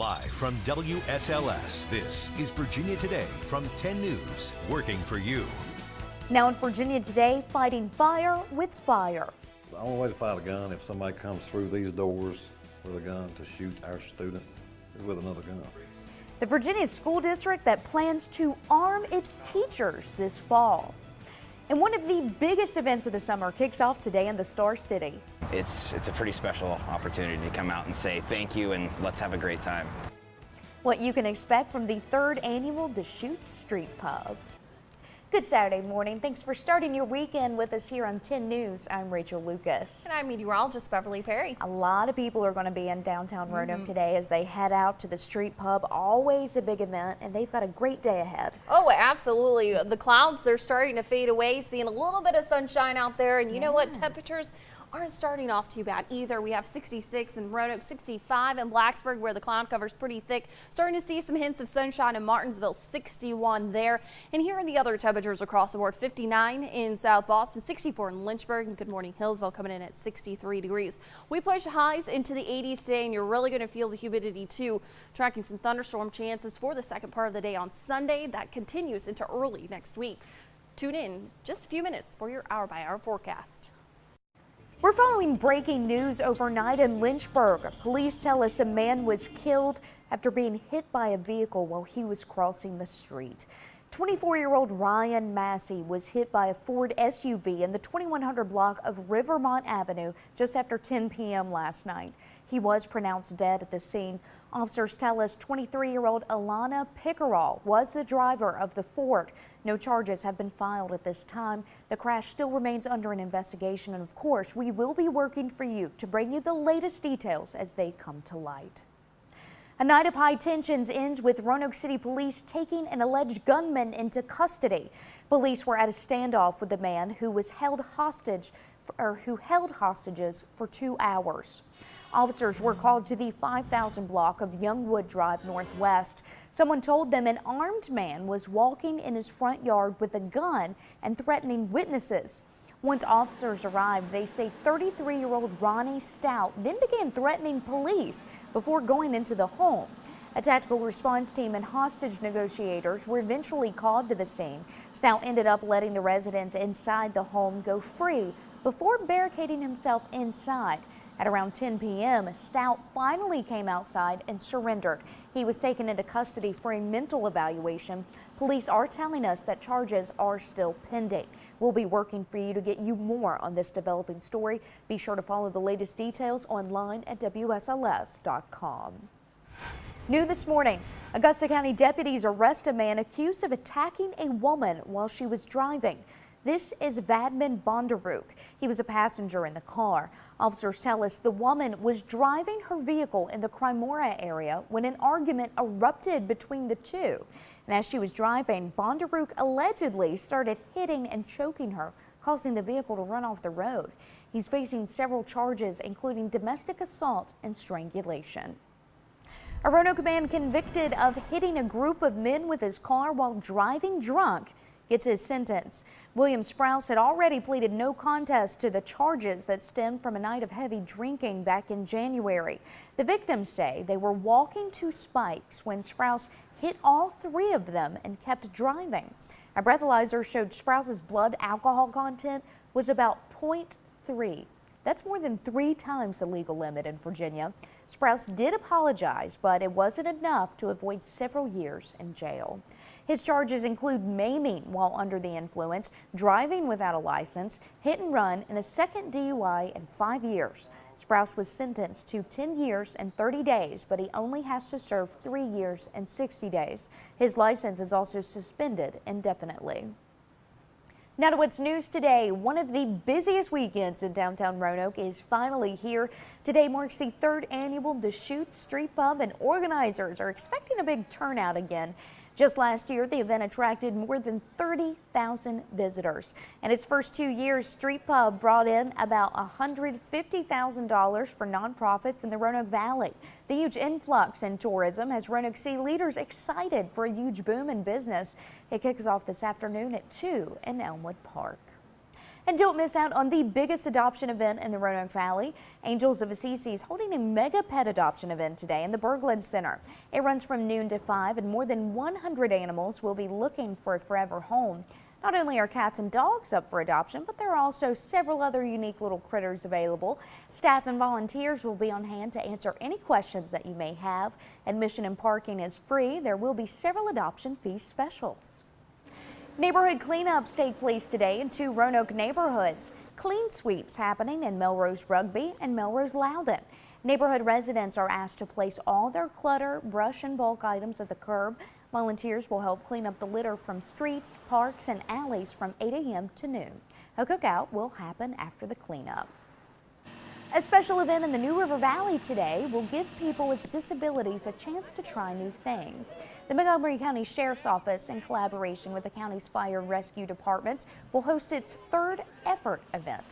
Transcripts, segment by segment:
Live from WSLS, this is Virginia Today from 10 News, working for you. Now in Virginia Today, fighting fire with fire. The only way to fight a gun if somebody comes through these doors with a gun to shoot our students is with another gun. The Virginia school district that plans to arm its teachers this fall. And one of the biggest events of the summer kicks off today in the Star City. It's a pretty special opportunity to come out and say thank you and let's have a great time. What you can expect from the 3rd annual Deschutes Street Pub. Good Saturday morning. Thanks for starting your weekend with us here on 10 News. I'm Rachel Lucas. And I'm meteorologist Beverly Perry. A lot of people are going to be in downtown Roanoke today as they head out to the street pub. Always a big event, and they've got a great day ahead. Oh, absolutely. The clouds, they're starting to fade away, seeing a little bit of sunshine out there. And you know what? Temperatures aren't starting off too bad either. We have 66 in Roanoke, 65 in Blacksburg, where the cloud cover's pretty thick. Starting to see some hints of sunshine in Martinsville, 61 there. And here are the other temperatures across the board: 59 in South Boston, 64 in Lynchburg, and Good Morning Hillsville coming in at 63 degrees. We push highs into the 80s today, and you're really going to feel the humidity too. Tracking some thunderstorm chances for the second part of the day on Sunday. That continues into early next week. Tune in just a few minutes for your hour-by-hour forecast. We're following breaking news overnight in Lynchburg. Police tell us a man was killed after being hit by a vehicle while he was crossing the street. 24-year-old Ryan Massey was hit by a Ford SUV in the 2100 block of Rivermont Avenue just after 10 p.m. last night. He was pronounced dead at the scene. Officers tell us 23-year-old Alana Pickerel was the driver of the Ford. No charges have been filed at this time. The crash still remains under an investigation, and of course, we will be working for you to bring you the latest details as they come to light. A night of high tensions ends with Roanoke City Police taking an alleged gunman into custody. Police were at a standoff with the man who was held hostages for 2 hours. Officers were called to the 5000 block of Youngwood Drive Northwest. Someone told them an armed man was walking in his front yard with a gun and threatening witnesses. Once officers arrived, they say 33-year-old Ronnie Stout then began threatening police before going into the home. A tactical response team and hostage negotiators were eventually called to the scene. Stout ended up letting the residents inside the home go free before barricading himself inside. At around 10 p.m., Stout finally came outside and surrendered. He was taken into custody for a mental evaluation. Police are telling us that charges are still pending. We'll be working for you to get you more on this developing story. Be sure to follow the latest details online at WSLS.com. New this morning, Augusta County deputies arrest a man accused of attacking a woman while she was driving. This is Vadman Bondaruk. He was a passenger in the car. Officers tell us the woman was driving her vehicle in the Crymora area when an argument erupted between the two. And as she was driving, Bondaruk allegedly started hitting and choking her, causing the vehicle to run off the road. He's facing several charges, including domestic assault and strangulation. A Roanoke man convicted of hitting a group of men with his car while driving drunk gets his sentence. William Sprouse had already pleaded no contest to the charges that stemmed from a night of heavy drinking back in January. The victims say they were walking to Spikes when Sprouse hit all 3 of them and kept driving. A breathalyzer showed Sprouse's blood alcohol content was about 0.3. That's more than 3 times the legal limit in Virginia. Sprouse did apologize, but it wasn't enough to avoid several years in jail. His charges include maiming while under the influence, driving without a license, hit and run, and a second DUI in 5 years. Sprouse was sentenced to 10 years and 30 days, but he only has to serve 3 years and 60 days. His license is also suspended indefinitely. Now to what's news today. One of the busiest weekends in downtown Roanoke is finally here. Today marks the 3rd annual Deschutes Street Pub, and organizers are expecting a big turnout again. Just last year, the event attracted more than 30,000 visitors. In its first 2 years, Street Pub brought in about $150,000 for nonprofits in the Roanoke Valley. The huge influx in tourism has Roanoke City leaders excited for a huge boom in business. It kicks off this afternoon at 2 in Elmwood Park. And don't miss out on the biggest adoption event in the Roanoke Valley. Angels of Assisi is holding a mega pet adoption event today in the Berglund Center. It runs from noon to 5, and more than 100 animals will be looking for a forever home. Not only are cats and dogs up for adoption, but there are also several other unique little critters available. Staff and volunteers will be on hand to answer any questions that you may have. Admission and parking is free. There will be several adoption fee specials. Neighborhood cleanups take place today in 2 Roanoke neighborhoods. Clean sweeps happening in Melrose Rugby and Melrose Loudon. Neighborhood residents are asked to place all their clutter, brush, and bulk items at the curb. Volunteers will help clean up the litter from streets, parks, and alleys from 8 a.m. to noon. A cookout will happen after the cleanup. A special event in the New River Valley today will give people with disabilities a chance to try new things. The Montgomery County Sheriff's Office, in collaboration with the county's fire and rescue departments, will host its 3rd Effort event.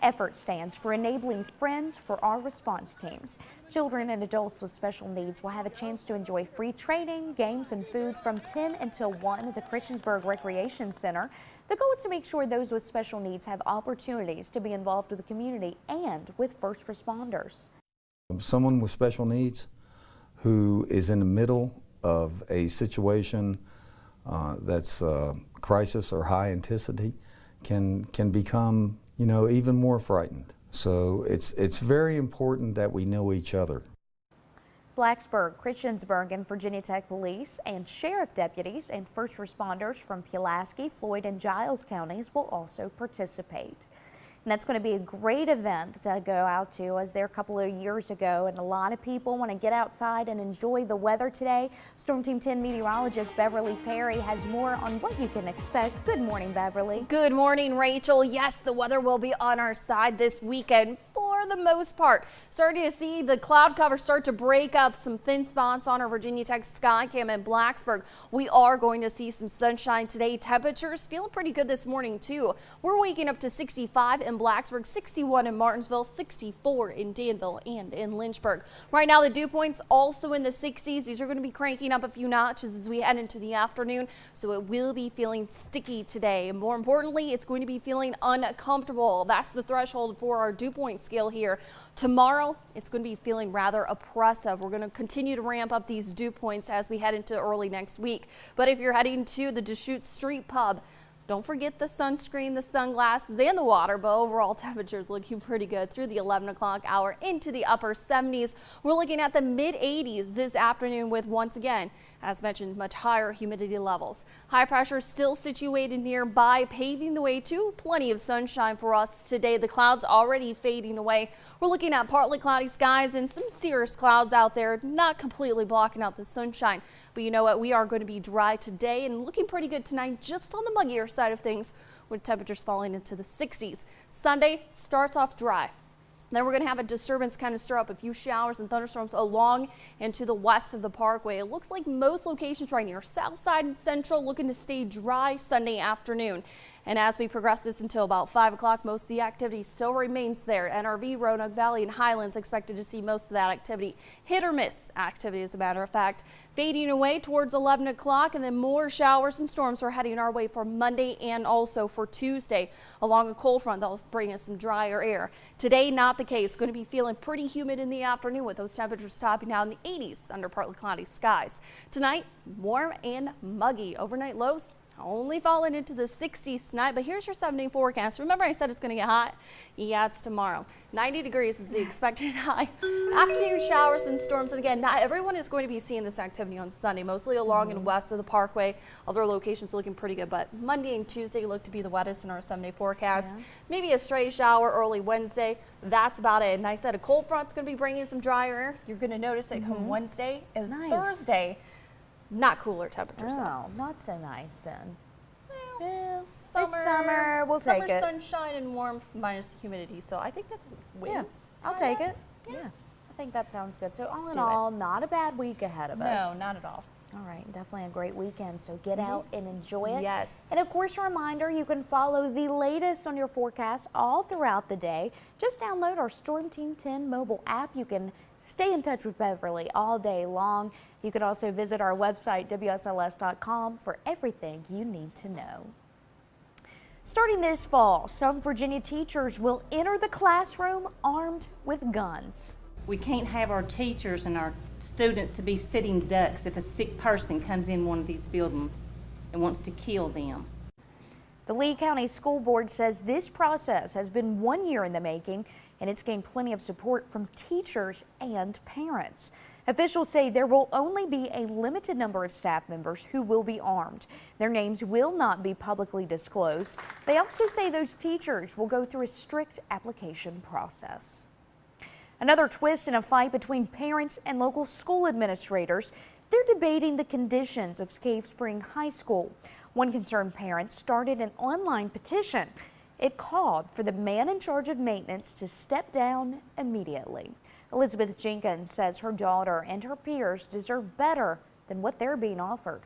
Effort stands for Enabling Friends for Our Response Teams. Children and adults with special needs will have a chance to enjoy free training, games, and food from 10 until 1 at the Christiansburg Recreation Center. The goal is to make sure those with special needs have opportunities to be involved with the community and with first responders. Someone with special needs who is in the middle of a situation that's crisis or high intensity can become, even more frightened. So it's very important that we know each other. Blacksburg, Christiansburg, and Virginia Tech Police and sheriff deputies and first responders from Pulaski, Floyd, and Giles counties will also participate. And that's going to be a great event to go out to, as there a couple of years ago, and a lot of people want to get outside and enjoy the weather today. Storm Team 10 meteorologist Beverly Perry has more on what you can expect. Good morning, Beverly. Good morning, Rachel. Yes, the weather will be on our side this weekend for the most part. Starting to see the cloud cover start to break up, some thin spots on our Virginia Tech sky cam in Blacksburg. We are going to see some sunshine today. Temperatures feeling pretty good this morning too. We're waking up to 65 in Blacksburg, 61 in Martinsville, 64 in Danville and in Lynchburg. Right now the dew points also in the 60s. These are going to be cranking up a few notches as we head into the afternoon, so it will be feeling sticky today. More importantly, it's going to be feeling uncomfortable. That's the threshold for our dew point scale here. Tomorrow, it's going to be feeling rather oppressive. We're going to continue to ramp up these dew points as we head into early next week. But if you're heading to the Deschutes Street Pub, don't forget the sunscreen, the sunglasses, and the water, but overall temperatures looking pretty good through the 11 o'clock hour into the upper 70s. We're looking at the mid 80s this afternoon with, once again, as mentioned, much higher humidity levels. High pressure still situated nearby, paving the way to plenty of sunshine for us today. The clouds already fading away. We're looking at partly cloudy skies and some cirrus clouds out there, not completely blocking out the sunshine. But you know what? We are going to be dry today and looking pretty good tonight, just on the muggier side of things, with temperatures falling into the 60s. Sunday starts off dry. Then we're going to have a disturbance kind of stir up a few showers and thunderstorms along and to the west of the parkway. It looks like most locations right near south side and central looking to stay dry Sunday afternoon. And as we progress this until about 5 o'clock, most of the activity still remains there. NRV, Roanoke Valley, and Highlands expected to see most of that activity. Hit or miss activity, as a matter of fact. Fading away towards 11 o'clock, and then more showers and storms are heading our way for Monday and also for Tuesday. Along a cold front that will bring us some drier air. Today, not the case. Going to be feeling pretty humid in the afternoon with those temperatures topping out in the 80s under partly cloudy skies. Tonight, warm and muggy. Overnight lows only falling into the 60s tonight, but here's your 7-day forecast. Remember I said it's going to get hot? Yeah, it's tomorrow. 90 degrees is the expected high. Afternoon showers and storms, and again, not everyone is going to be seeing this activity on Sunday, mostly along and west of the parkway. Other locations looking pretty good, but Monday and Tuesday look to be the wettest in our 7-day forecast. Yeah. Maybe a stray shower early Wednesday. That's about it. And I said a cold front's going to be bringing some drier air. You're going to notice that come Wednesday and Thursday, not cooler temperatures. Oh, not so nice then. Well, it's summer. We'll take it. Summer, sunshine, and warm minus the humidity. So I think that's a win. Yeah, I'll take it. Yeah, I think that sounds good. So all in all, not a bad week ahead of us. No, not at all. All right, definitely a great weekend, so get out and enjoy it. Yes. And of course, a reminder, you can follow the latest on your forecast all throughout the day. Just download our Storm Team 10 mobile app. You can stay in touch with Beverly all day long. You can also visit our website, WSLS.com, for everything you need to know. Starting this fall, some Virginia teachers will enter the classroom armed with guns. We can't have our teachers and our students to be sitting ducks if a sick person comes in one of these buildings and wants to kill them. The Lee County School Board says this process has been 1 year in the making, and it's gained plenty of support from teachers and parents. Officials say there will only be a limited number of staff members who will be armed. Their names will not be publicly disclosed. They also say those teachers will go through a strict application process. Another twist in a fight between parents and local school administrators. They're debating the conditions of Cave Spring High School. One concerned parent started an online petition. It called for the man in charge of maintenance to step down immediately. Elizabeth Jenkins says her daughter and her peers deserve better than what they're being offered.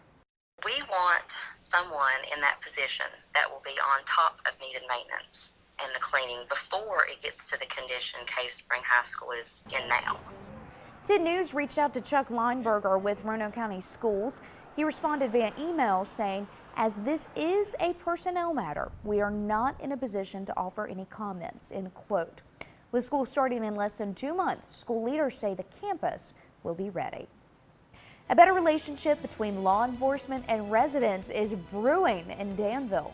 We want someone in that position that will be on top of needed maintenance and the cleaning before it gets to the condition Cave Spring High School is in now. 10 News reached out to Chuck Lineberger with Roanoke County Schools. He responded via email saying, "As this is a personnel matter, we are not in a position to offer any comments," end quote. With school starting in less than 2 months, school leaders say the campus will be ready. A better relationship between law enforcement and residents is brewing in Danville.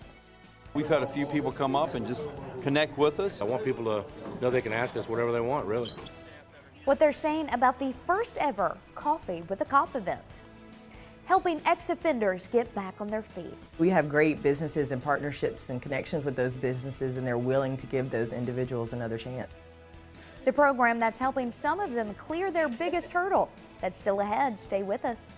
We've had a few people come up and just connect with us. I want people to know they can ask us whatever they want, really. What they're saying about the first ever Coffee with a Cop event, helping ex-offenders get back on their feet. We have great businesses and partnerships and connections with those businesses, and they're willing to give those individuals another chance. The program that's helping some of them clear their biggest hurdle. That's still ahead. Stay with us.